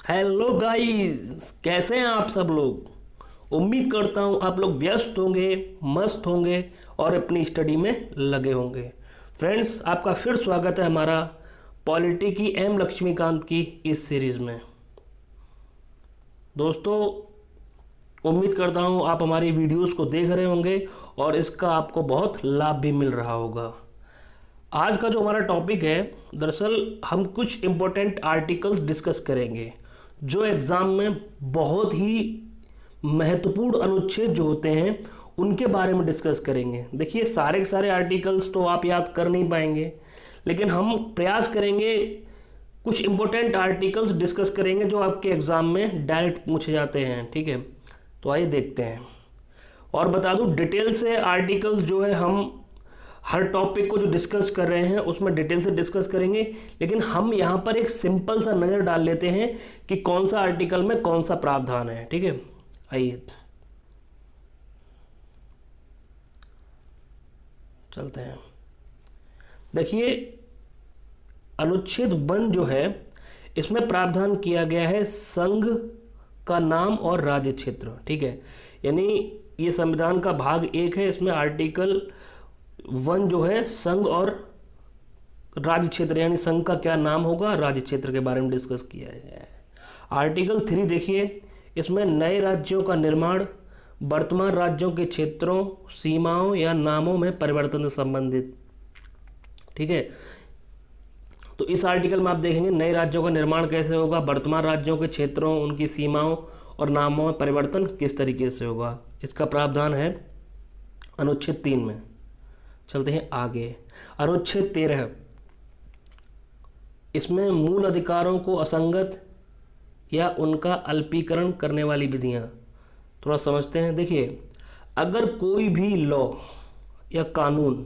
Hello guys, कैसे हैं आप सब लोग। उम्मीद करता हूँ आप लोग व्यस्त होंगे, मस्त होंगे और अपनी स्टडी में लगे होंगे। फ्रेंड्स, आपका फिर स्वागत है हमारा पॉलिटी की एम लक्ष्मीकांत की इस सीरीज़ में। दोस्तों, उम्मीद करता हूँ आप हमारी वीडियोस को देख रहे होंगे और इसका आपको बहुत लाभ भी मिल रहा होगा। आज का जो हमारा टॉपिक है, दरअसल हम कुछ इम्पोर्टेंट आर्टिकल्स डिस्कस करेंगे जो एग्ज़ाम में बहुत ही महत्वपूर्ण अनुच्छेद जो होते हैं उनके बारे में डिस्कस करेंगे। देखिए, सारे के सारे आर्टिकल्स तो आप याद कर नहीं पाएंगे, लेकिन हम प्रयास करेंगे कुछ इम्पोर्टेंट आर्टिकल्स डिस्कस करेंगे जो आपके एग्ज़ाम में डायरेक्ट पूछे जाते हैं। ठीक है, तो आइए देखते हैं। और बता दूं, डिटेल से आर्टिकल्स जो है हम हर टॉपिक को जो डिस्कस कर रहे हैं उसमें डिटेल से डिस्कस करेंगे, लेकिन हम यहाँ पर एक सिंपल सा नज़र डाल लेते हैं कि कौन सा आर्टिकल में कौन सा प्रावधान है। ठीक है, आइए चलते हैं। देखिए, अनुच्छेद 1 जो है इसमें प्रावधान किया गया है संघ का नाम और राज्य क्षेत्र। ठीक है, यानी ये संविधान का भाग 1 है। इसमें आर्टिकल 1 जो है संघ और राज्य क्षेत्र, यानी संघ का क्या नाम होगा, राज्य क्षेत्र के बारे में डिस्कस किया गया है। आर्टिकल 3 देखिए, इसमें नए राज्यों का निर्माण वर्तमान राज्यों के क्षेत्रों, सीमाओं या नामों में परिवर्तन से संबंधित। ठीक है, तो इस आर्टिकल में आप देखेंगे नए राज्यों का निर्माण कैसे होगा, वर्तमान राज्यों के क्षेत्रों, उनकी सीमाओं और नामों में परिवर्तन किस तरीके से होगा। इसका प्रावधान है अनुच्छेद 3 में। चलते हैं आगे। अनुच्छेद 13, इसमें मूल अधिकारों को असंगत या उनका अल्पीकरण करने वाली विधियां। थोड़ा समझते हैं। देखिए, अगर कोई भी लॉ या कानून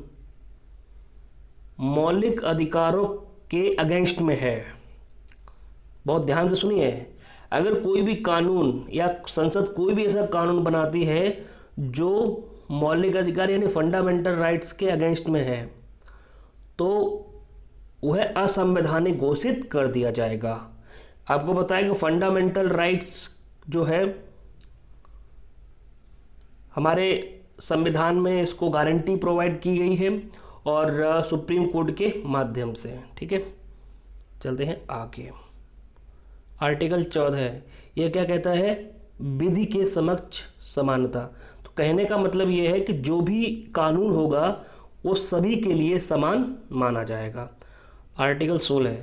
मौलिक अधिकारों के अगेंस्ट में है, बहुत ध्यान से सुनिए, अगर कोई भी कानून या संसद कोई भी ऐसा कानून बनाती है जो मौलिक अधिकार यानी फंडामेंटल राइट्स के अगेंस्ट में है, तो वह असंवैधानिक घोषित कर दिया जाएगा। आपको बताया कि फंडामेंटल राइट्स जो है हमारे संविधान में इसको गारंटी प्रोवाइड की गई है और सुप्रीम कोर्ट के माध्यम से। ठीक है, चलते हैं आगे। आर्टिकल 14, यह क्या कहता है, विधि के समक्ष समानता। कहने का मतलब ये है कि जो भी कानून होगा वो सभी के लिए समान माना जाएगा। आर्टिकल 16,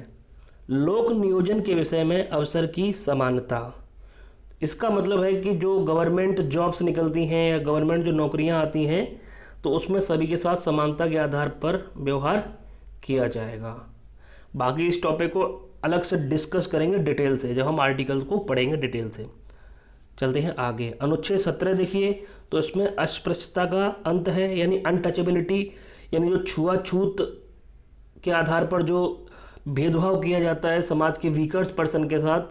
लोक नियोजन के विषय में अवसर की समानता। इसका मतलब है कि जो गवर्नमेंट जॉब्स निकलती हैं या गवर्नमेंट जो नौकरियां आती हैं तो उसमें सभी के साथ समानता के आधार पर व्यवहार किया जाएगा। बाकी इस टॉपिक को अलग से डिस्कस करेंगे डिटेल से जब हम आर्टिकल को पढ़ेंगे डिटेल से। चलते हैं आगे। अनुच्छेद 17 देखिए, तो इसमें अस्पृश्यता का अंत है, यानी अनटचेबिलिटी, यानी जो छुआछूत के आधार पर जो भेदभाव किया जाता है समाज के वीकर पर्सन के साथ,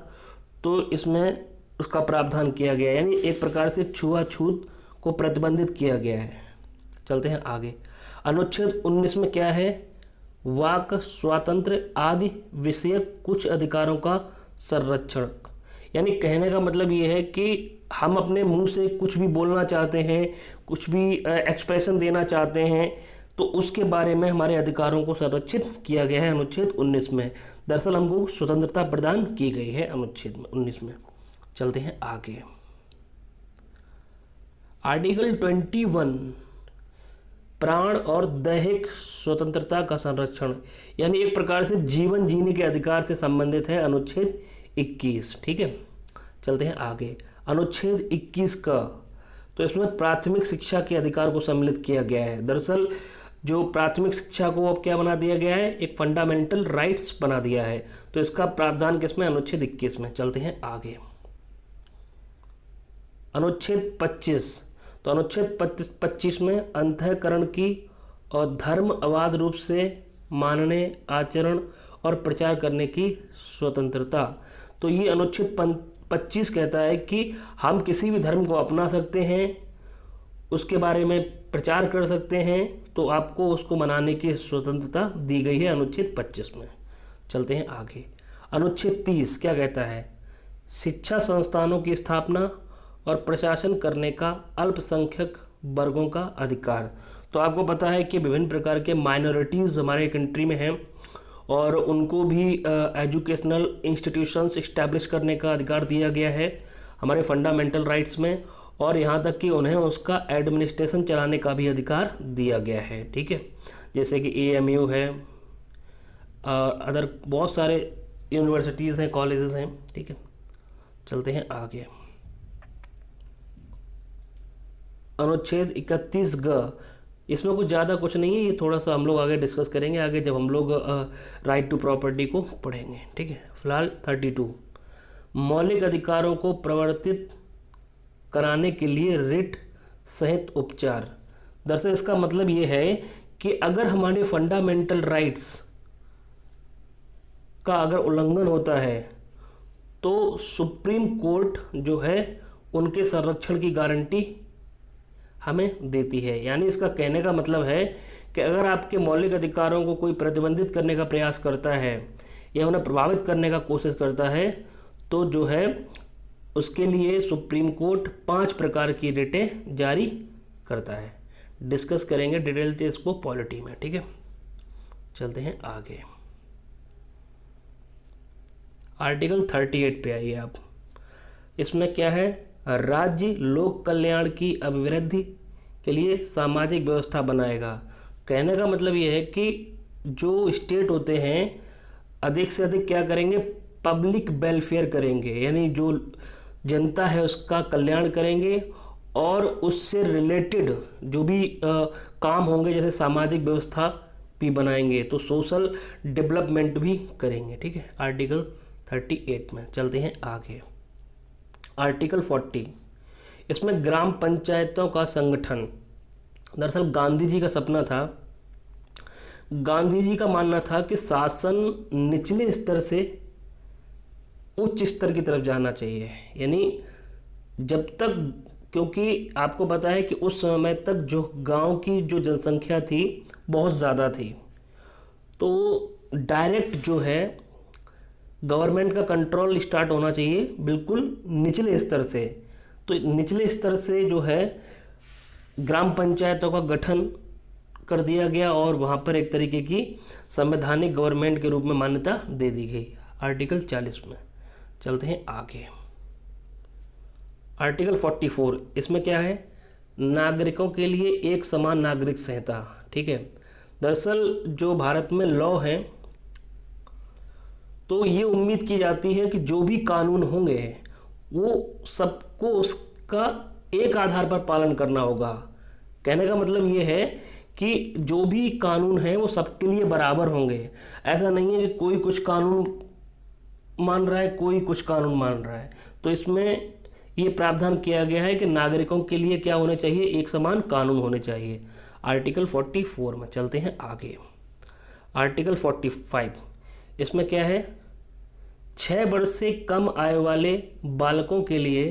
तो इसमें उसका प्रावधान किया गया है, यानी एक प्रकार से छुआछूत को प्रतिबंधित किया गया है। चलते हैं आगे। अनुच्छेद 19 में क्या है, वाक स्वातंत्र्य आदि विषयक कुछ अधिकारों का संरक्षण। यानी कहने का मतलब ये है कि हम अपने मुंह से कुछ भी बोलना चाहते हैं, कुछ भी एक्सप्रेशन देना चाहते हैं, तो उसके बारे में हमारे अधिकारों को संरक्षित किया गया है अनुच्छेद 19 में। दरअसल हमको स्वतंत्रता प्रदान की गई है अनुच्छेद 19 में। चलते हैं आगे। आर्टिकल 21, प्राण और दैहिक स्वतंत्रता का संरक्षण, यानी एक प्रकार से जीवन जीने के अधिकार से संबंधित है अनुच्छेद 21। ठीक है, चलते हैं आगे। अनुच्छेद 21 का, तो इसमें प्राथमिक शिक्षा के अधिकार को सम्मिलित किया गया है। दरअसल जो प्राथमिक शिक्षा को अब क्या बना दिया गया है, एक फंडामेंटल राइट्स बना दिया है, तो इसका प्रावधान किसमें, अनुच्छेद 21 में। चलते हैं आगे। अनुच्छेद 25, तो अनुच्छेद 25 में अंतःकरण की और धर्म अबाध रूप से मानने, आचरण और प्रचार करने की स्वतंत्रता। तो ये अनुच्छेद 25 कहता है कि हम किसी भी धर्म को अपना सकते हैं, उसके बारे में प्रचार कर सकते हैं, तो आपको उसको मनाने की स्वतंत्रता दी गई है अनुच्छेद 25 में। चलते हैं आगे। अनुच्छेद 30 क्या कहता है, शिक्षा संस्थानों की स्थापना और प्रशासन करने का अल्पसंख्यक वर्गों का अधिकार। तो आपको पता है कि विभिन्न प्रकार के माइनॉरिटीज़ हमारे कंट्री में हैं और उनको भी एजुकेशनल इंस्टीट्यूशंस इस्टेब्लिश करने का अधिकार दिया गया है हमारे फंडामेंटल राइट्स में, और यहाँ तक कि उन्हें उसका एडमिनिस्ट्रेशन चलाने का भी अधिकार दिया गया है। ठीक है, जैसे कि AMU है, अदर बहुत सारे यूनिवर्सिटीज़ हैं, कॉलेजेस हैं। ठीक है, चलते हैं आगे। अनुच्छेद 31 इसमें कुछ ज़्यादा कुछ नहीं है, ये थोड़ा सा हम लोग आगे डिस्कस करेंगे आगे जब हम लोग राइट टू प्रॉपर्टी को पढ़ेंगे। ठीक है, फिलहाल 32 मौलिक अधिकारों को प्रवर्तित कराने के लिए रिट सहित उपचार। दरअसल इसका मतलब ये है कि अगर हमारे फंडामेंटल राइट्स का अगर उल्लंघन होता है तो सुप्रीम कोर्ट जो है उनके संरक्षण की गारंटी हमें देती है। यानी इसका कहने का मतलब है कि अगर आपके मौलिक अधिकारों को कोई प्रतिबंधित करने का प्रयास करता है या उन्हें प्रभावित करने का कोशिश करता है तो जो है उसके लिए सुप्रीम कोर्ट 5 प्रकार की रिटें जारी करता है। डिस्कस करेंगे डिटेल से इसको पॉलिटी में। ठीक है, चलते हैं आगे। आर्टिकल 38 पे आइए आप। इसमें क्या है, राज्य लोक कल्याण की अभिवृद्धि के लिए सामाजिक व्यवस्था बनाएगा। कहने का मतलब ये है कि जो स्टेट होते हैं अधिक से अधिक क्या करेंगे, पब्लिक वेलफेयर करेंगे, यानी जो जनता है उसका कल्याण करेंगे और उससे रिलेटेड जो भी काम होंगे जैसे सामाजिक व्यवस्था भी बनाएंगे, तो सोशल डेवलपमेंट भी करेंगे। ठीक है, आर्टिकल 38 में। चलते हैं आगे। आर्टिकल 40 इसमें ग्राम पंचायतों का संगठन। दरअसल गांधी जी का सपना था, गांधी जी का मानना था कि शासन निचले स्तर से उच्च स्तर की तरफ जाना चाहिए। यानी जब तक, क्योंकि आपको पता है कि उस समय तक जो गांव की जो जनसंख्या थी बहुत ज़्यादा थी, तो डायरेक्ट जो है गवर्नमेंट का कंट्रोल स्टार्ट होना चाहिए बिल्कुल निचले स्तर से। तो निचले स्तर से जो है ग्राम पंचायतों का गठन कर दिया गया और वहाँ पर एक तरीके की संवैधानिक गवर्नमेंट के रूप में मान्यता दे दी गई आर्टिकल 40 में। चलते हैं आगे। आर्टिकल 44 इसमें क्या है, नागरिकों के लिए एक समान नागरिक संहिता। ठीक है, दरअसल जो भारत में लॉ है तो ये उम्मीद की जाती है कि जो भी कानून होंगे वो सबको उसका एक आधार पर पालन करना होगा। कहने का मतलब ये है कि जो भी कानून है वो सबके लिए बराबर होंगे। ऐसा नहीं है कि कोई कुछ कानून मान रहा है कोई कुछ कानून मान रहा है। तो इसमें ये प्रावधान किया गया है कि नागरिकों के लिए क्या होने चाहिए, एक समान कानून होने चाहिए। आर्टिकल 44 में। चलते हैं आगे। आर्टिकल 45 इसमें क्या है, 6 वर्ष से कम आयु वाले बालकों के लिए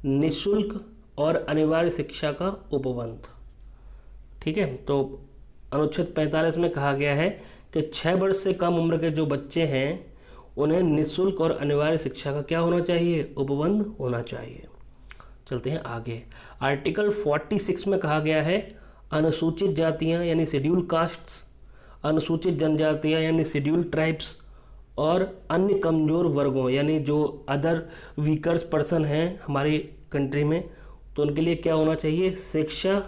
निःशुल्क और अनिवार्य शिक्षा का उपबंध। ठीक है, तो अनुच्छेद 45 में कहा गया है कि 6 वर्ष से कम उम्र के जो बच्चे हैं उन्हें निःशुल्क और अनिवार्य शिक्षा का क्या होना चाहिए, उपबंध होना चाहिए। चलते हैं आगे। आर्टिकल 46 में कहा गया है अनुसूचित जातियां यानी शेड्यूल कास्ट्स, अनुसूचित जनजातियां यानी शेड्यूल ट्राइब्स और अन्य कमज़ोर वर्गों यानी जो अदर वीकर्स पर्सन हैं हमारी कंट्री में, तो उनके लिए क्या होना चाहिए, शिक्षा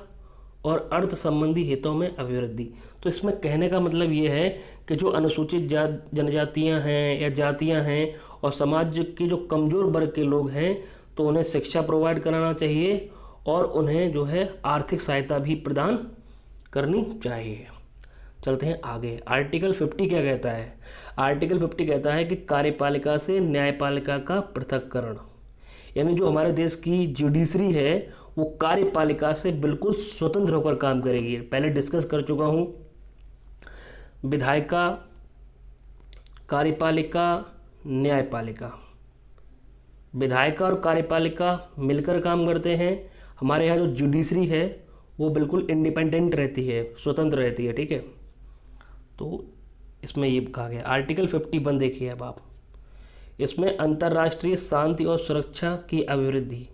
और अर्थ संबंधी हितों में अभिवृद्धि। तो इसमें कहने का मतलब ये है कि जो अनुसूचित जनजातियां हैं या जातियां हैं और समाज के जो कमज़ोर वर्ग के लोग हैं तो उन्हें शिक्षा प्रोवाइड कराना चाहिए और उन्हें जो है आर्थिक सहायता भी प्रदान करनी चाहिए। चलते हैं आगे। आर्टिकल 50 क्या कहता है, आर्टिकल 50 कहता है कि कार्यपालिका से न्यायपालिका का पृथक्करण। यानी जो हमारे देश की जुडिशरी है वो कार्यपालिका से बिल्कुल स्वतंत्र होकर काम करेगी। पहले डिस्कस कर चुका हूँ, विधायिका, कार्यपालिका, न्यायपालिका। विधायिका और कार्यपालिका मिलकर काम करते हैं। हमारे यहाँ जो जुडिशरी है वो बिल्कुल इंडिपेंडेंट रहती है, स्वतंत्र रहती है। ठीक है, तो इसमें ये कहा गया। आर्टिकल 51 देखिए अब आप, इसमें अंतर्राष्ट्रीय शांति और सुरक्षा की अभिवृद्धि।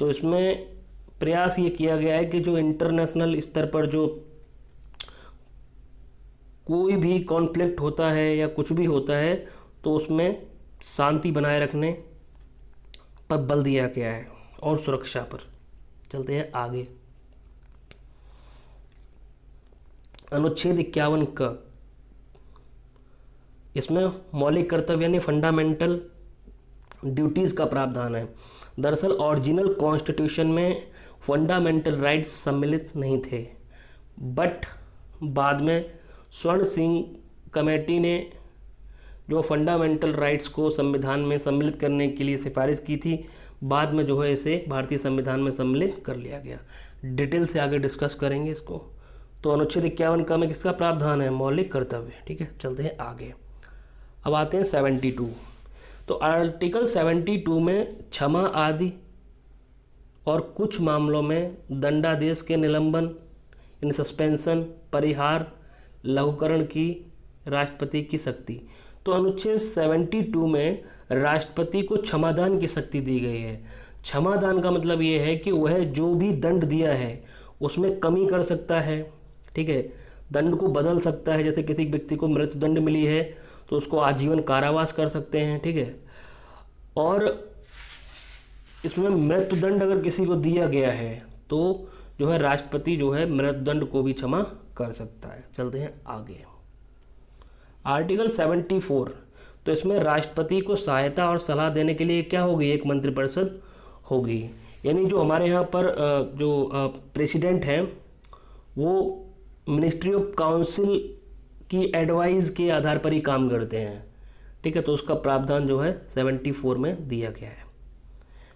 तो इसमें प्रयास ये किया गया है कि जो इंटरनेशनल स्तर पर जो कोई भी कॉन्फ्लिक्ट होता है या कुछ भी होता है तो उसमें शांति बनाए रखने पर बल दिया गया है और सुरक्षा पर। चलते हैं आगे। अनुच्छेद 51 का, इसमें मौलिक कर्तव्य यानी फंडामेंटल ड्यूटीज़ का प्रावधान है। दरअसल ओरिजिनल कॉन्स्टिट्यूशन में फंडामेंटल राइट्स सम्मिलित नहीं थे, बट बाद में स्वर्ण सिंह कमेटी ने जो फंडामेंटल राइट्स को संविधान में सम्मिलित करने के लिए सिफारिश की थी, बाद में जो है इसे भारतीय संविधान में सम्मिलित कर लिया गया। डिटेल से आगे डिस्कस करेंगे इसको। तो अनुच्छेद 51 का में किसका प्रावधान है? मौलिक कर्तव्य। ठीक है, चलते हैं आगे। अब आते हैं 72। तो आर्टिकल 72 में क्षमा आदि और कुछ मामलों में दंडादेश के निलंबन यानी सस्पेंशन, परिहार, लघुकरण की राष्ट्रपति की शक्ति। तो अनुच्छेद 72 में राष्ट्रपति को क्षमादान की शक्ति दी गई है। क्षमादान का मतलब ये है कि वह जो भी दंड दिया है उसमें कमी कर सकता है। ठीक है, दंड को बदल सकता है। जैसे किसी व्यक्ति को मृत्युदंड मिली है तो उसको आजीवन कारावास कर सकते हैं। ठीक है, और इसमें मृत्युदंड अगर किसी को दिया गया है तो जो है राष्ट्रपति जो है मृत्युदंड को भी क्षमा कर सकता है। चलते हैं आगे। आर्टिकल 74। तो इसमें राष्ट्रपति को सहायता और सलाह देने के लिए क्या होगी? एक मंत्रिपरिषद होगी। यानी जो हमारे यहाँ पर जो प्रेसिडेंट हैं वो मिनिस्ट्री ऑफ काउंसिल की एडवाइस के आधार पर ही काम करते हैं। ठीक है, तो उसका प्रावधान जो है 74 में दिया गया है।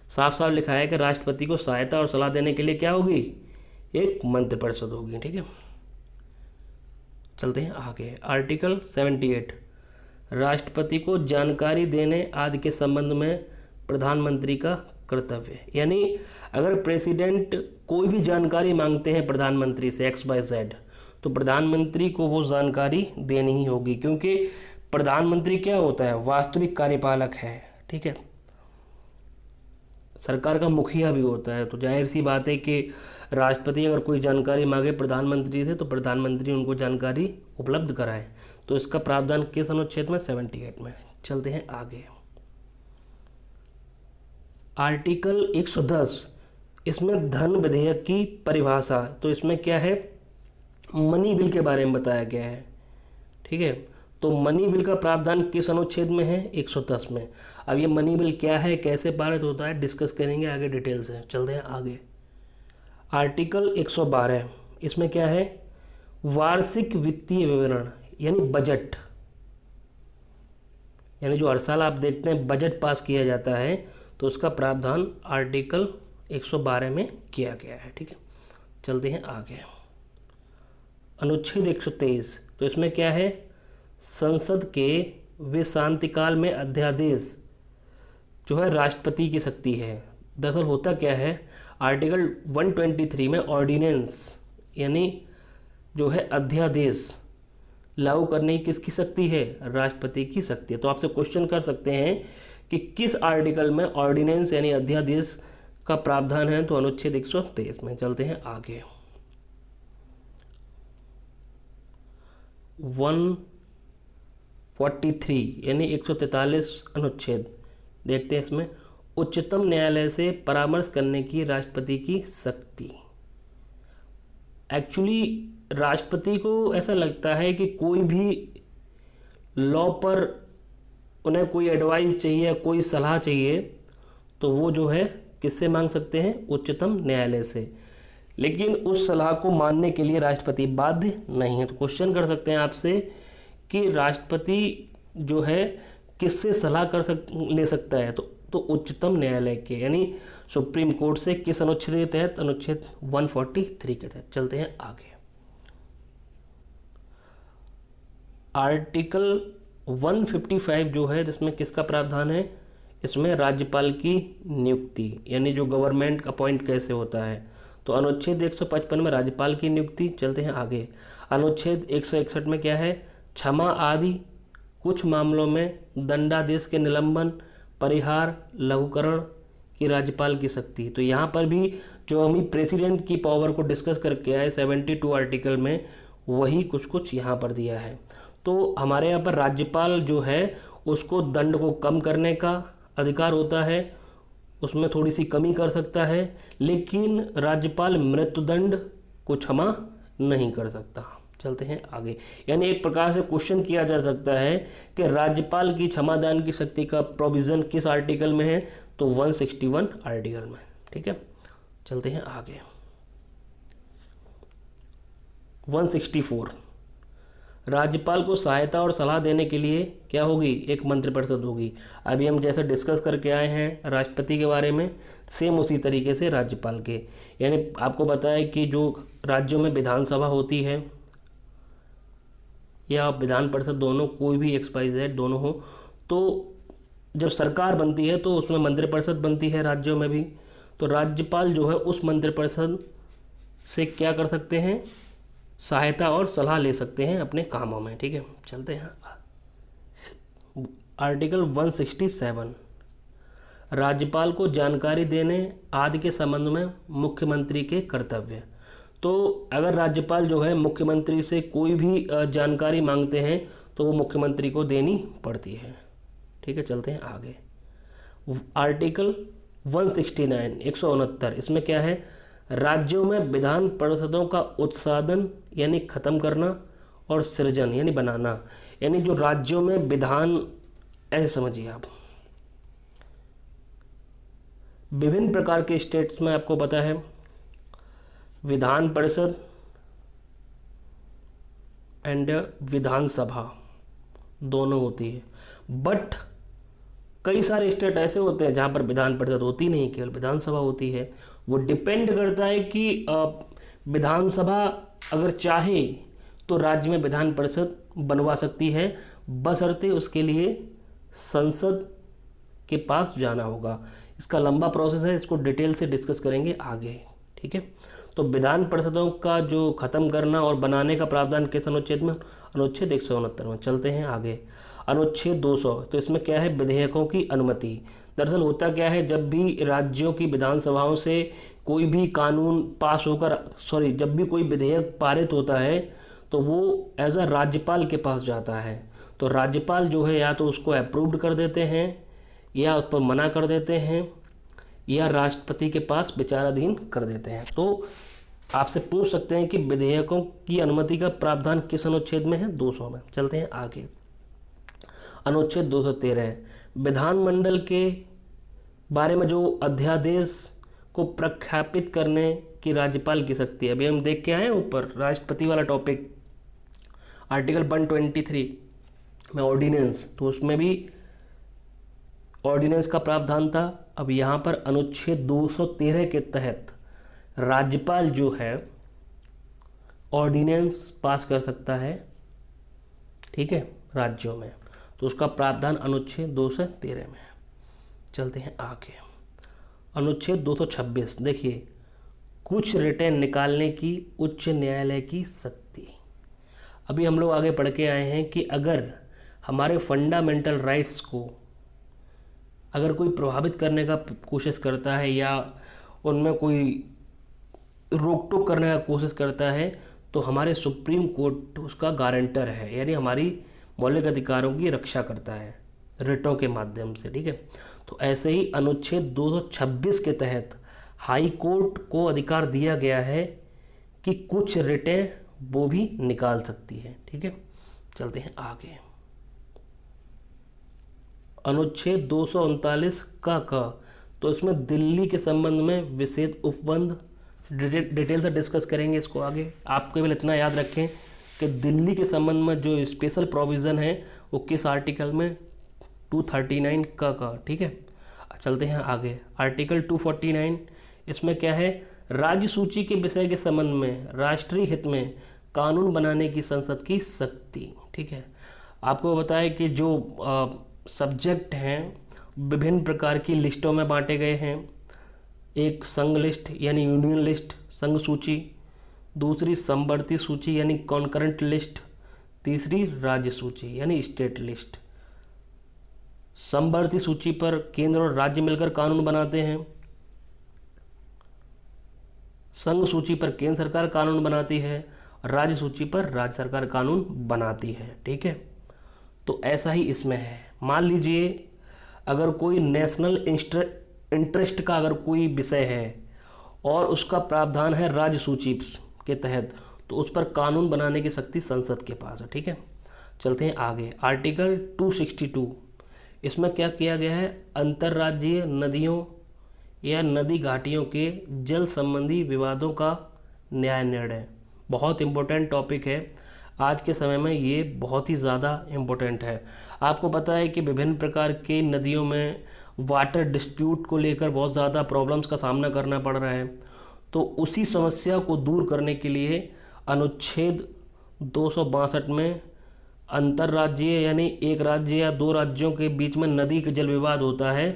साफ साफ लिखा है कि राष्ट्रपति को सहायता और सलाह देने के लिए क्या होगी? एक मंत्रिपरिषद होगी। ठीक है, चलते हैं आगे। आर्टिकल 78। राष्ट्रपति को जानकारी देने आदि के संबंध में प्रधानमंत्री का कर्तव्य। यानी अगर प्रेसिडेंट कोई भी जानकारी मांगते हैं प्रधानमंत्री से XYZ, तो प्रधानमंत्री को वो जानकारी देनी ही होगी, क्योंकि प्रधानमंत्री क्या होता है? वास्तविक कार्यपालक है। ठीक है, सरकार का मुखिया भी होता है। तो जाहिर सी बात है कि राष्ट्रपति अगर कोई जानकारी मांगे प्रधानमंत्री से तो प्रधानमंत्री उनको जानकारी उपलब्ध कराए। तो इसका प्रावधान किस अनुच्छेद में? 78 में। चलते हैं आगे। आर्टिकल 110। इसमें धन विधेयक की परिभाषा। तो इसमें क्या है? मनी बिल के बारे में बताया गया है। ठीक है, तो मनी बिल का प्रावधान किस अनुच्छेद में है? 110 में। अब ये मनी बिल क्या है, कैसे पारित होता है, डिस्कस करेंगे आगे डिटेल से। चलते हैं आगे। आर्टिकल 112। इसमें क्या है? वार्षिक वित्तीय विवरण यानी बजट। यानी जो हर साल आप देखते हैं बजट पास किया जाता है, तो उसका प्रावधान आर्टिकल 112 में किया गया है। ठीक है, चलते हैं आगे। अनुच्छेद 123। तो इसमें क्या है? संसद के वे शांतिकाल में अध्यादेश जो है राष्ट्रपति की शक्ति है। दरअसल होता क्या है? आर्टिकल 123 में ऑर्डिनेंस यानी जो है अध्यादेश लागू करने की किसकी शक्ति है? राष्ट्रपति की शक्ति है। तो आपसे क्वेश्चन कर सकते हैं कि किस आर्टिकल में ऑर्डिनेंस यानी अध्यादेश का प्रावधान है? तो अनुच्छेद 123 में। चलते हैं आगे। 143 यानी 143 अनुच्छेद देखते हैं। इसमें उच्चतम न्यायालय से परामर्श करने की राष्ट्रपति की शक्ति। एक्चुअली राष्ट्रपति को ऐसा लगता है कि कोई भी लॉ पर उन्हें कोई एडवाइस चाहिए, कोई सलाह चाहिए, तो वो जो है किससे मांग सकते हैं? उच्चतम न्यायालय से। लेकिन उस सलाह को मानने के लिए राष्ट्रपति बाध्य नहीं है। तो क्वेश्चन कर सकते हैं आपसे कि राष्ट्रपति जो है किससे सलाह ले सकता है? तो उच्चतम न्यायालय के यानी सुप्रीम कोर्ट से। किस अनुच्छेद के तहत? अनुच्छेद 143 के तहत। चलते हैं आगे। आर्टिकल 155 जो है जिसमें किसका प्रावधान है? इसमें राज्यपाल की नियुक्ति यानी जो गवर्नमेंट अपॉइंट कैसे होता है। तो अनुच्छेद 155 में राज्यपाल की नियुक्ति। चलते हैं आगे। अनुच्छेद 161 में क्या है? क्षमा आदि कुछ मामलों में दंडादेश के निलंबन, परिहार, लघुकरण की राज्यपाल की शक्ति। तो यहाँ पर भी जो हम प्रेसिडेंट की पावर को डिस्कस करके आए 72 आर्टिकल में, वही कुछ कुछ यहाँ पर दिया है। तो हमारे यहाँ पर राज्यपाल जो है उसको दंड को कम करने का अधिकार होता है, उसमें थोड़ी सी कमी कर सकता है, लेकिन राज्यपाल मृत्युदंड को क्षमा नहीं कर सकता। चलते हैं आगे। यानी एक प्रकार से क्वेश्चन किया जा सकता है कि राज्यपाल की क्षमादान की शक्ति का प्रोविज़न किस आर्टिकल में है, तो 161 आर्टिकल में। ठीक है, चलते हैं आगे। 164, राज्यपाल को सहायता और सलाह देने के लिए क्या होगी, एक मंत्रिपरिषद होगी। अभी हम जैसे डिस्कस करके आए हैं राष्ट्रपति के बारे में, सेम उसी तरीके से राज्यपाल के। यानी आपको बताया कि जो राज्यों में विधानसभा होती है या विधान परिषद, दोनों, कोई भी XYZ दोनों हो, तो जब सरकार बनती है तो उसमें मंत्रिपरिषद बनती है राज्यों में भी। तो राज्यपाल जो है उस मंत्रिपरिषद से क्या कर सकते हैं, सहायता और सलाह ले सकते हैं अपने कामों में। ठीक है, चलते हैं आर्टिकल 167, राज्यपाल को जानकारी देने आदि के संबंध में मुख्यमंत्री के कर्तव्य। तो अगर राज्यपाल जो है मुख्यमंत्री से कोई भी जानकारी मांगते हैं तो वो मुख्यमंत्री को देनी पड़ती है। ठीक है, चलते हैं आगे। आर्टिकल 169 169, इसमें क्या है, राज्यों में विधान परिषदों का उत्साधन यानी ख़त्म करना और सृजन यानी बनाना। यानी जो राज्यों में विधान, ऐसे समझिए आप, विभिन्न प्रकार के स्टेट्स में आपको पता है विधान परिषद एंड विधानसभा दोनों होती है, बट कई सारे स्टेट ऐसे होते हैं जहाँ पर विधान परिषद होती नहीं, केवल विधानसभा होती है। वो डिपेंड करता है कि विधानसभा अगर चाहे तो राज्य में विधान परिषद बनवा सकती है, बशर्ते उसके लिए संसद के पास जाना होगा। इसका लंबा प्रोसेस है, इसको डिटेल से डिस्कस करेंगे आगे। ठीक है, तो विधान परिषदों का जो ख़त्म करना और बनाने का प्रावधान किस अनुच्छेद में, अनुच्छेद 169 में। चलते हैं आगे। अनुच्छेद 200, तो इसमें क्या है, विधेयकों की अनुमति। दरअसल होता क्या है, जब भी राज्यों की विधानसभाओं से कोई भी कानून पास होकर, जब भी कोई विधेयक पारित होता है तो वो एज अ राज्यपाल के पास जाता है। तो राज्यपाल जो है या तो उसको अप्रूव्ड कर देते हैं या उस पर मना कर देते हैं या राष्ट्रपति के पास विचाराधीन कर देते हैं। तो आपसे पूछ सकते हैं कि विधेयकों की अनुमति का प्रावधान किस अनुच्छेद में है, 200 में। चलते हैं आगे। अनुच्छेद 213, विधानमंडल के बारे में जो अध्यादेश को प्रख्यापित करने की राज्यपाल की शक्ति है। अभी हम देख के आए ऊपर राष्ट्रपति वाला टॉपिक, आर्टिकल 123 में ऑर्डिनेंस, तो उसमें भी ऑर्डिनेंस का प्रावधान था। अब यहाँ पर अनुच्छेद 213 के तहत राज्यपाल जो है ऑर्डिनेंस पास कर सकता है, ठीक है, राज्यों में। तो उसका प्रावधान अनुच्छेद 213 में। चलते हैं आगे। अनुच्छेद 226, देखिए, कुछ रिटें निकालने की उच्च न्यायालय की शक्ति। अभी हम लोग आगे पढ़ के आए हैं कि अगर हमारे फंडामेंटल राइट्स को अगर कोई प्रभावित करने का कोशिश करता है या उनमें कोई रोक टोक करने का कोशिश करता है तो हमारे सुप्रीम कोर्ट उसका गारंटर है, यानी हमारी मौलिक अधिकारों की रक्षा करता है रिटों के माध्यम से। ठीक है, तो ऐसे ही अनुच्छेद 226 के तहत हाई कोर्ट को अधिकार दिया गया है कि कुछ रिटें वो भी निकाल सकती है। ठीक है, चलते हैं आगे। अनुच्छेद 239 का तो इसमें दिल्ली के संबंध में विशेष उपबंध, डिटेल से डिस्कस करेंगे इसको आगे। आप केवल इतना याद रखें कि दिल्ली के संबंध में जो स्पेशल प्रोविज़न है वो किस आर्टिकल में, 239 का। ठीक है, चलते हैं आगे। आर्टिकल 249, इसमें क्या है, राज्य सूची के विषय के संबंध में राष्ट्रीय हित में कानून बनाने की संसद की शक्ति। ठीक है, आपको बताया कि जो सब्जेक्ट हैं विभिन्न प्रकार की लिस्टों में बांटे गए हैं। एक संघ लिस्ट यानी यूनियन लिस्ट, संघ सूची, दूसरी समवर्ती सूची यानी कॉन्करेंट लिस्ट, तीसरी राज्य सूची यानी स्टेट लिस्ट। समवर्ती सूची पर केंद्र और राज्य मिलकर कानून बनाते हैं। संघ सूची पर केंद्र सरकार कानून बनाती है, राज्य सूची पर राज्य सरकार कानून बनाती है। ठीक है, तो ऐसा ही इसमें है। मान लीजिए अगर कोई नेशनल इंटरेस्ट का अगर कोई विषय है और उसका प्रावधान है राज्य सूची के तहत, तो उस पर कानून बनाने की शक्ति संसद के पास है। ठीक है, चलते हैं आगे। आर्टिकल 262, इसमें क्या किया गया है, अंतर्राज्यीय नदियों या नदी घाटियों के जल संबंधी विवादों का न्याय निर्णय। बहुत इम्पोर्टेंट टॉपिक है आज के समय में, ये बहुत ही ज़्यादा इम्पोर्टेंट है। आपको पता है कि विभिन्न प्रकार की नदियों में वाटर डिस्प्यूट को लेकर बहुत ज़्यादा प्रॉब्लम्स का सामना करना पड़ रहा है। तो उसी समस्या को दूर करने के लिए अनुच्छेद 262 में अंतर्राज्यीय यानी एक राज्य या दो राज्यों के बीच में नदी का जल विवाद होता है,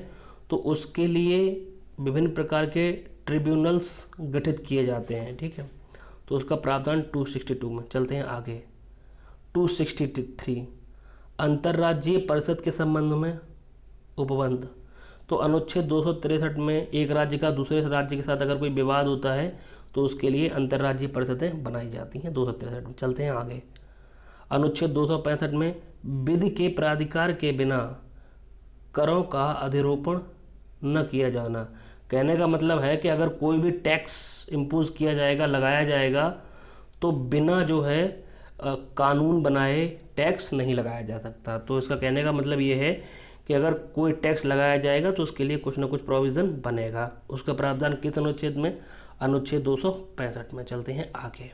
तो उसके लिए विभिन्न प्रकार के ट्रिब्यूनल्स गठित किए जाते हैं। ठीक है, तो उसका प्रावधान 262 में। चलते हैं आगे। 263 अंतर्राज्यीय परिषद के संबंध में उपबंध। तो अनुच्छेद 263 में एक राज्य का दूसरे राज्य के साथ अगर कोई विवाद होता है तो उसके लिए अंतर्राज्यीय परिषदें बनाई जाती हैं 263 में। चलते हैं आगे। अनुच्छेद 265 में विधि के प्राधिकार के बिना करों का अधिरोपण न किया जाना। कहने का मतलब है कि अगर कोई भी टैक्स इम्पोज किया जाएगा, लगाया जाएगा, तो बिना जो है कानून बनाए टैक्स नहीं लगाया जा सकता। तो इसका कहने का मतलब ये है कि अगर कोई टैक्स लगाया जाएगा तो उसके लिए कुछ ना कुछ प्रोविज़न बनेगा। उसका प्रावधान किस अनुच्छेद में, अनुच्छेद 265 में। चलते हैं आगे।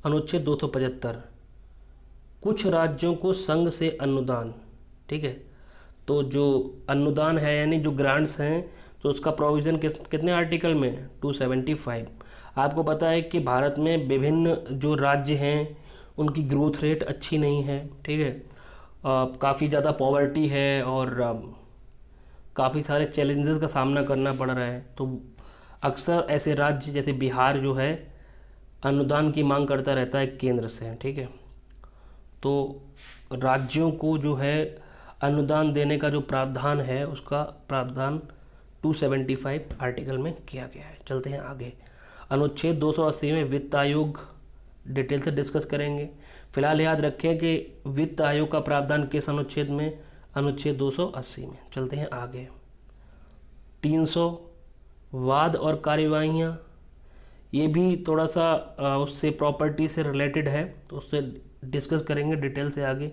अनुच्छेद 275 कुछ राज्यों को संघ से अनुदान। ठीक है, तो जो अनुदान है यानी जो ग्रांट्स हैं, तो उसका प्रोविज़न कितने आर्टिकल में, 275। आपको पता है कि भारत में विभिन्न जो राज्य हैं उनकी ग्रोथ रेट अच्छी नहीं है। ठीक है, काफ़ी ज़्यादा पॉवर्टी है और काफ़ी सारे चैलेंजेस का सामना करना पड़ रहा है। तो अक्सर ऐसे राज्य जैसे बिहार जो है अनुदान की मांग करता रहता है केंद्र से। ठीक है, तो राज्यों को जो है अनुदान देने का जो प्रावधान है उसका प्रावधान 275 आर्टिकल में किया गया है। चलते हैं आगे। अनुच्छेद 280 में वित्त आयोग डिटेल से डिस्कस करेंगे। फिलहाल याद रखें कि वित्त आयोग का प्रावधान किस अनुच्छेद में, अनुच्छेद 280 में। चलते हैं आगे। 300 वाद और कार्यवाहियाँ, ये भी थोड़ा सा उससे प्रॉपर्टी से रिलेटेड है, तो उससे डिस्कस करेंगे डिटेल से आगे।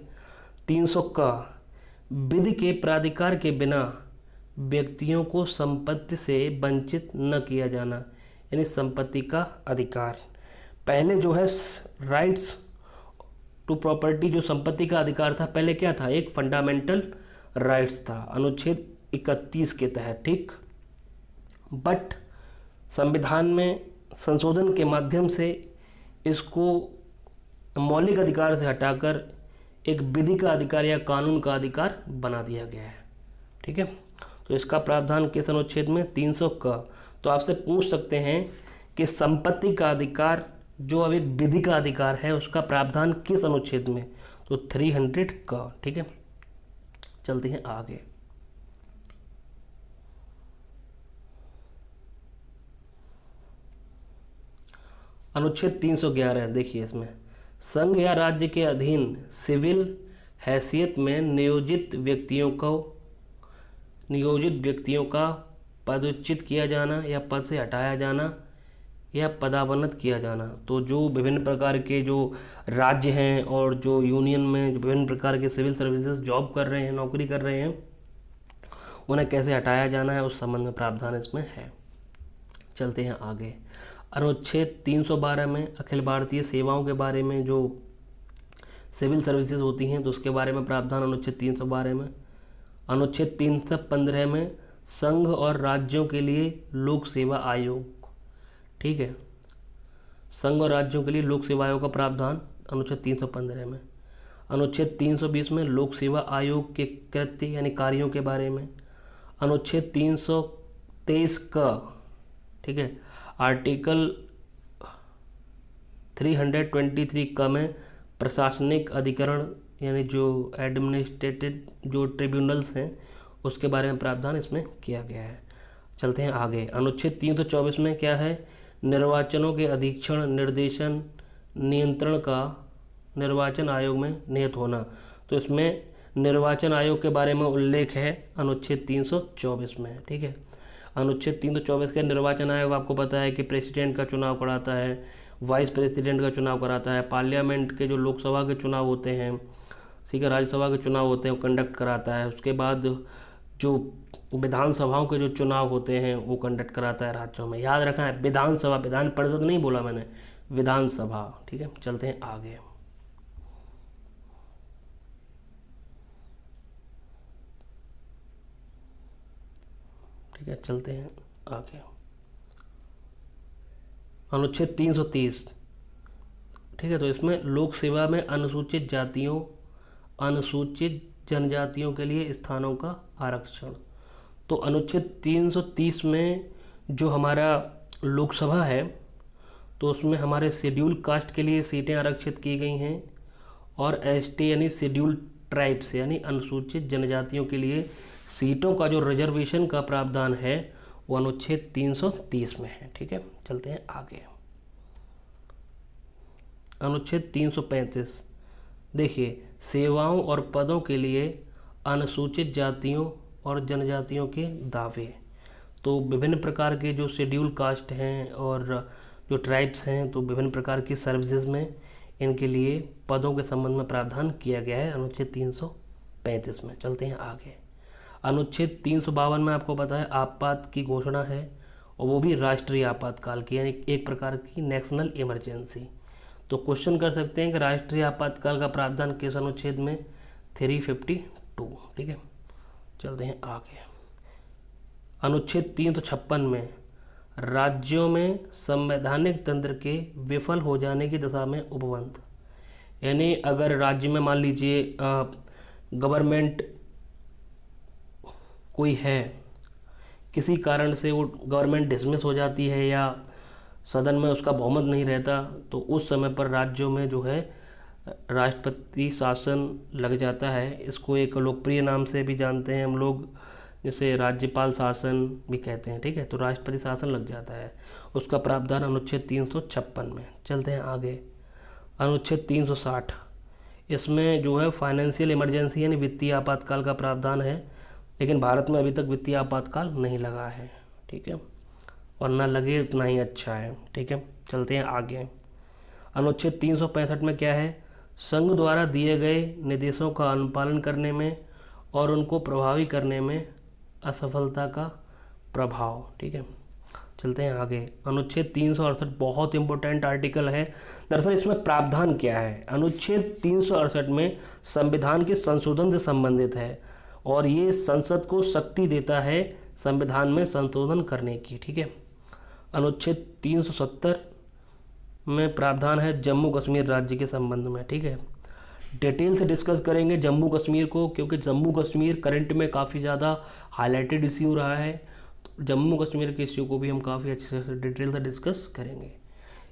300 का विधि के प्राधिकार के बिना व्यक्तियों को संपत्ति से वंचित न किया जाना, यानी संपत्ति का अधिकार। पहले जो है राइट्स टू प्रॉपर्टी, जो संपत्ति का अधिकार था, पहले क्या था, एक फंडामेंटल राइट्स था अनुच्छेद 31 के तहत। ठीक, बट संविधान में संशोधन के माध्यम से इसको मौलिक अधिकार से हटाकर एक विधि का अधिकार या कानून का अधिकार बना दिया गया है। ठीक है, तो इसका प्रावधान किस अनुच्छेद में, 300 का। तो आपसे पूछ सकते हैं कि संपत्ति का अधिकार जो अब एक विधि का अधिकार है उसका प्रावधान किस अनुच्छेद में, तो 300 का। ठीक है, चलते हैं आगे। अनुच्छेद 311 देखिए, इसमें संघ या राज्य के अधीन सिविल हैसियत में नियोजित व्यक्तियों का पदच्युत किया जाना या पद से हटाया जाना या पदावनत किया जाना। तो जो विभिन्न प्रकार के जो राज्य हैं और जो यूनियन में जो विभिन्न प्रकार के सिविल सर्विसेज जॉब कर रहे हैं, नौकरी कर रहे हैं, उन्हें कैसे हटाया जाना है उस संबंध में प्रावधान इसमें है। चलते हैं आगे। अनुच्छेद 312 में अखिल भारतीय सेवाओं के बारे में, जो सिविल सर्विसेज होती हैं, तो उसके बारे में प्रावधान अनुच्छेद 312 में। अनुच्छेद 315 में संघ और राज्यों के लिए लोक सेवा आयोग। ठीक है, संघ और राज्यों के लिए लोक सेवा आयोग का प्रावधान अनुच्छेद 315 में। अनुच्छेद 320 में लोक सेवा आयोग के कृत्य यानी कार्यों के बारे में। अनुच्छेद 323 का, ठीक है, आर्टिकल 323 क में प्रशासनिक अधिकरण यानी जो एडमिनिस्ट्रेटिव जो ट्रिब्यूनल्स हैं उसके बारे में प्रावधान इसमें किया गया है। चलते हैं आगे। अनुच्छेद 324 में क्या है? निर्वाचनों के अधीक्षण, निर्देशन, नियंत्रण का निर्वाचन आयोग में निहित होना। तो इसमें निर्वाचन आयोग के बारे में उल्लेख है अनुच्छेद 324 में। ठीक है, अनुच्छेद 324 के निर्वाचन आयोग आपको पता है कि प्रेसिडेंट का चुनाव कराता है, वाइस प्रेसिडेंट का चुनाव कराता है, पार्लियामेंट के जो लोकसभा के चुनाव होते हैं, ठीक है, राज्यसभा के चुनाव होते हैं वो कंडक्ट कराता है। उसके बाद जो विधानसभाओं के जो चुनाव होते हैं वो कंडक्ट कराता है राज्यों में। याद रखना है विधानसभा, विधान परिषद नहीं बोला मैंने, विधानसभा। ठीक है, चलते हैं आगे। ठीक है, चलते हैं आगे। अनुच्छेद 330। ठीक है, तो इसमें लोक सेवा में अनुसूचित जातियों, अनुसूचित जनजातियों के लिए स्थानों का आरक्षण। तो अनुच्छेद 330 में जो हमारा लोकसभा है तो उसमें हमारे शेड्यूल कास्ट के लिए सीटें आरक्षित की गई हैं और एसटी यानी शेड्यूल ट्राइब्स यानी अनुसूचित जनजातियों के लिए सीटों का जो रिजर्वेशन का प्रावधान है वो अनुच्छेद 330 में है। ठीक है, चलते हैं आगे। अनुच्छेद 335। देखिए, सेवाओं और पदों के लिए अनुसूचित जातियों और जनजातियों के दावे। तो विभिन्न प्रकार के जो शेड्यूल कास्ट हैं और जो ट्राइब्स हैं तो विभिन्न प्रकार की सर्विसेज में इनके लिए पदों के संबंध में प्रावधान किया गया है अनुच्छेद 335 में। चलते हैं आगे। अनुच्छेद 352 में आपको पता है आपात की घोषणा है और वो भी राष्ट्रीय आपातकाल की, यानी एक प्रकार की नेशनल इमरजेंसी। तो क्वेश्चन कर सकते हैं कि राष्ट्रीय आपातकाल का प्रावधान किस अनुच्छेद में? 352। ठीक है, चलते हैं आगे। अनुच्छेद 356 में राज्यों में संवैधानिक तंत्र के विफल हो जाने की दशा में उपबंध। यानी अगर राज्य में मान लीजिए गवर्नमेंट कोई है, किसी कारण से वो गवर्नमेंट डिसमिस हो जाती है या सदन में उसका बहुमत नहीं रहता, तो उस समय पर राज्यों में जो है राष्ट्रपति शासन लग जाता है। इसको एक लोकप्रिय नाम से भी जानते हैं हम लोग, जिसे राज्यपाल शासन भी कहते हैं। ठीक है, तो राष्ट्रपति शासन लग जाता है, उसका प्रावधान अनुच्छेद 356 में। चलते हैं आगे। अनुच्छेद 360, इसमें जो है फाइनेंशियल इमरजेंसी यानी वित्तीय आपातकाल का प्रावधान है, लेकिन भारत में अभी तक वित्तीय आपातकाल नहीं लगा है। ठीक है, और ना लगे उतना ही अच्छा है। ठीक है, चलते हैं आगे। अनुच्छेद 365 में क्या है? संघ द्वारा दिए गए निर्देशों का अनुपालन करने में और उनको प्रभावी करने में असफलता का प्रभाव। ठीक है, चलते हैं आगे। अनुच्छेद 368 बहुत इंपॉर्टेंट आर्टिकल है। दरअसल इसमें प्रावधान क्या है? अनुच्छेद 368 में संविधान के संशोधन से संबंधित है और ये संसद को शक्ति देता है संविधान में संशोधन करने की। ठीक है, अनुच्छेद 370 में प्रावधान है जम्मू कश्मीर राज्य के संबंध में। ठीक है, डिटेल से डिस्कस करेंगे जम्मू कश्मीर को, क्योंकि जम्मू कश्मीर करंट में काफ़ी ज़्यादा हाईलाइटेड इश्यू रहा है। तो जम्मू कश्मीर के इश्यू को भी हम काफ़ी अच्छे से डिटेल से डिस्कस करेंगे।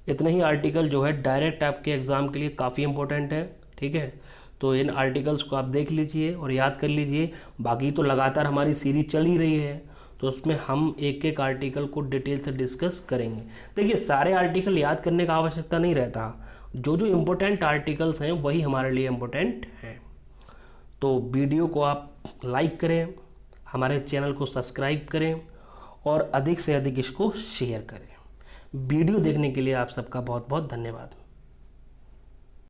इतने ही आर्टिकल जो है डायरेक्ट आपके एग्ज़ाम के लिए काफ़ी इंपॉर्टेंट है। ठीक है, तो इन आर्टिकल्स को आप देख लीजिए और याद कर लीजिए। बाकी तो लगातार हमारी सीरीज चल ही रही है, तो उसमें हम एक एक आर्टिकल को डिटेल से डिस्कस करेंगे। देखिए, सारे आर्टिकल याद करने का आवश्यकता नहीं रहता, जो जो इम्पोर्टेंट आर्टिकल्स हैं वही हमारे लिए इम्पोर्टेंट हैं। तो वीडियो को आप लाइक करें, हमारे चैनल को सब्सक्राइब करें और अधिक से अधिक इसको शेयर करें। वीडियो देखने के लिए आप सबका बहुत बहुत धन्यवाद।